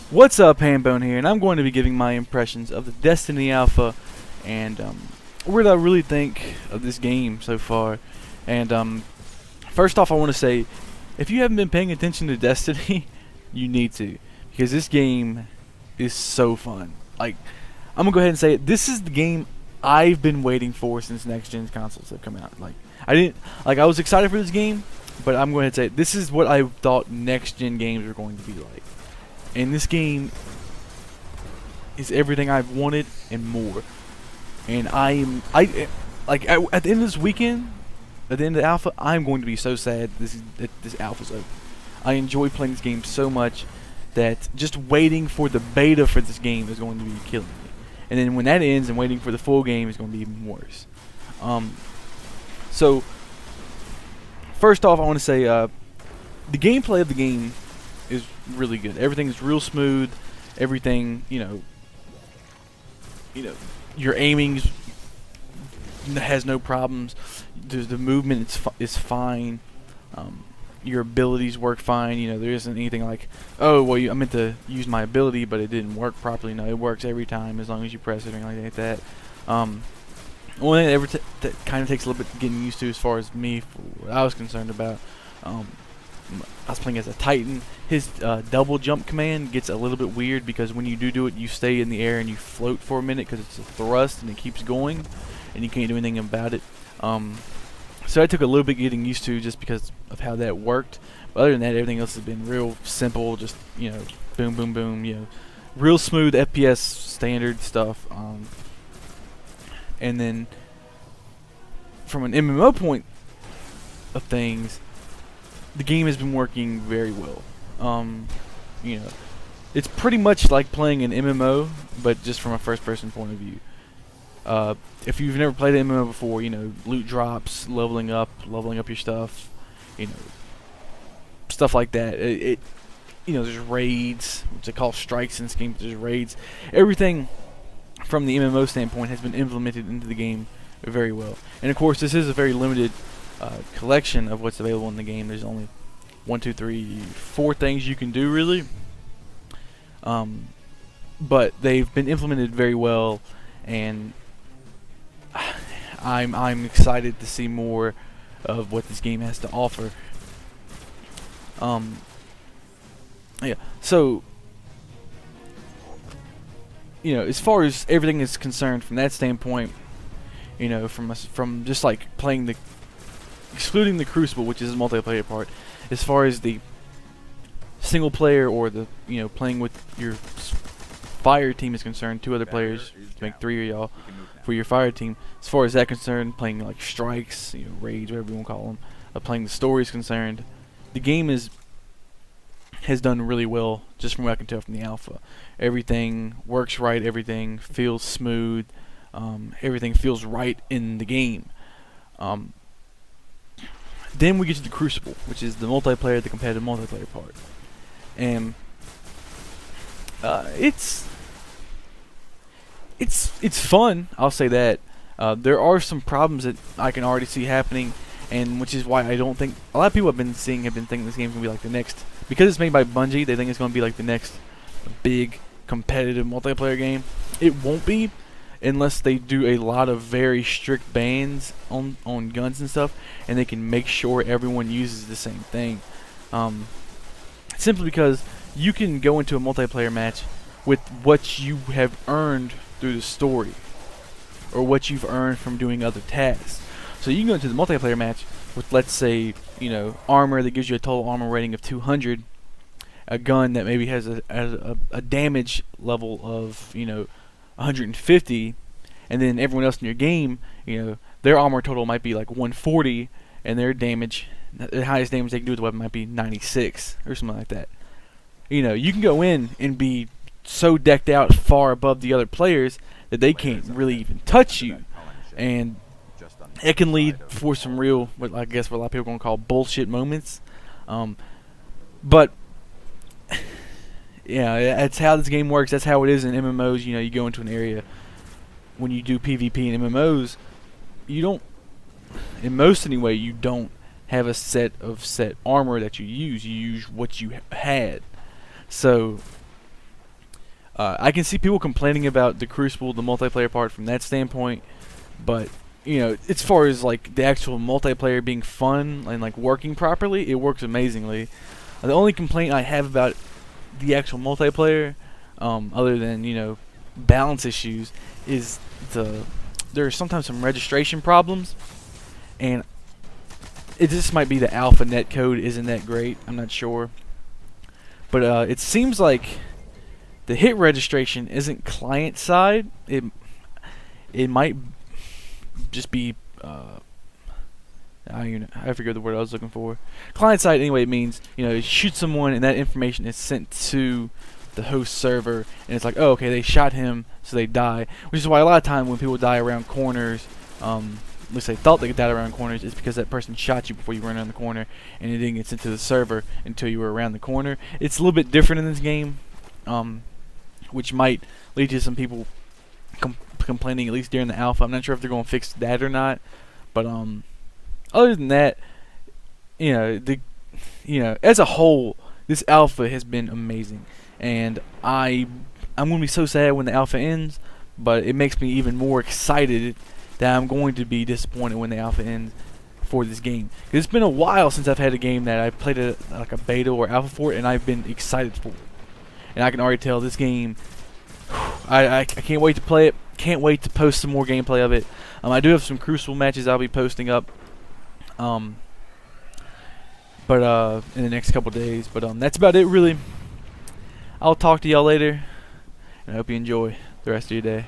What's up, Hambone here, and I'm going to be giving my impressions of the Destiny Alpha and what I really think of this game so far. And first off, I want to say, if you haven't been paying attention to Destiny, you need to, because this game is so fun. Like, I'm gonna go ahead and say it. This is the game I've been waiting for since next gen consoles have come out. I was excited for this game, but I'm going to say this is what I thought next gen games were going to be like. And this game is everything I've wanted and more. And at the end of this weekend, at the end of the alpha, I'm going to be so sad that this alpha's over. I enjoy playing this game so much that just waiting for the beta for this game is going to be killing me. And then when that ends and waiting for the full game is going to be even worse. So first off, I want to say the gameplay of the game is really good. Everything is real smooth. Everything, your aiming has no problems. The movement is fine. Your abilities work fine. There isn't anything like, oh well, I meant to use my ability, but it didn't work properly. No, it works every time as long as you press it or anything like that. One thing that kind of takes a little bit getting used to, as far as me, for what I was concerned about. I was playing as a Titan. His double jump command gets a little bit weird because when you do it, you stay in the air and you float for a minute because it's a thrust and it keeps going, and you can't do anything about it. So I took a little bit getting used to just because of how that worked. But other than that, everything else has been real simple. Just boom, boom, boom. Real smooth FPS standard stuff. And then from an MMO point of things, the game has been working very well. It's pretty much like playing an MMO, but just from a first-person point of view. If you've never played an MMO before, loot drops, leveling up your stuff, stuff like that. There's raids, which they call strikes in this game. There's raids. Everything from the MMO standpoint has been implemented into the game very well. And of course, this is a very limited collection of what's available in the game. There's only 1, 2, 3, 4 things you can do really, but they've been implemented very well, and I'm excited to see more of what this game has to offer. So as far as everything is concerned from that standpoint, from just like playing excluding the Crucible, which is the multiplayer part, as far as the single player or the playing with your fire team is concerned, 2 other players to make 3 of y'all for your fire team. As far as that concerned, playing like strikes, raids, whatever you want to call them, playing the story is concerned, the game has done really well. Just from what I can tell from the alpha, everything works right. Everything feels smooth. Everything feels right in the game. Then we get to the Crucible, which is the multiplayer, the competitive multiplayer part, and it's fun. I'll say that. There are some problems that I can already see happening, and which is why I don't think a lot of people have been thinking this game's gonna be like the next, because it's made by Bungie. They think it's gonna be like the next big competitive multiplayer game. It won't be, unless they do a lot of very strict bans on guns and stuff, and they can make sure everyone uses the same thing. Simply because you can go into a multiplayer match with what you have earned through the story, or what you've earned from doing other tasks. So you can go into the multiplayer match with, let's say, armor that gives you a total armor rating of 200, a gun that maybe has a damage level of 150, and then everyone else in your game, their armor total might be like 140, and their damage, the highest damage they can do with the weapon might be 96 or something like that. You can go in and be so decked out far above the other players that they can't really even touch you, and it can lead for some real, what I guess what a lot of people are going to call bullshit moments. But that's how this game works. That's how it is in MMOs. You go into an area, when you do PvP in MMOs, you don't, in most anyway, you don't have a set armor that you use. You use what you had. So I can see people complaining about the Crucible, the multiplayer part from that standpoint, but you know, as far as like the actual multiplayer being fun and like working properly, it works amazingly. The only complaint I have about the actual multiplayer, other than balance issues, is there are sometimes some registration problems, and it just might be the alpha net code isn't that great. I'm not sure, but it seems like the hit registration isn't client side. It might just be I forget the word I was looking for. Client side anyway. It means you shoot someone and that information is sent to the host server, and it's like, oh, okay, they shot him, so they die. Which is why a lot of time when people die around corners, at least they thought they could die around corners, is because that person shot you before you ran around the corner, and it didn't get sent to the server until you were around the corner. It's a little bit different in this game, which might lead to some people complaining, at least during the alpha. I'm not sure if they're going to fix that or not, but other than that, as a whole, this alpha has been amazing, and I'm going to be so sad when the alpha ends, but it makes me even more excited that I'm going to be disappointed when the alpha ends for this game. 'Cause it's been a while since I've had a game that I played like a beta or alpha for it, and I've been excited for it. And I can already tell this game, I can't wait to play it. Can't wait to post some more gameplay of it. I do have some Crucible matches I'll be posting up, but in the next couple days. But that's about it, really. I'll talk to y'all later, and I hope you enjoy the rest of your day.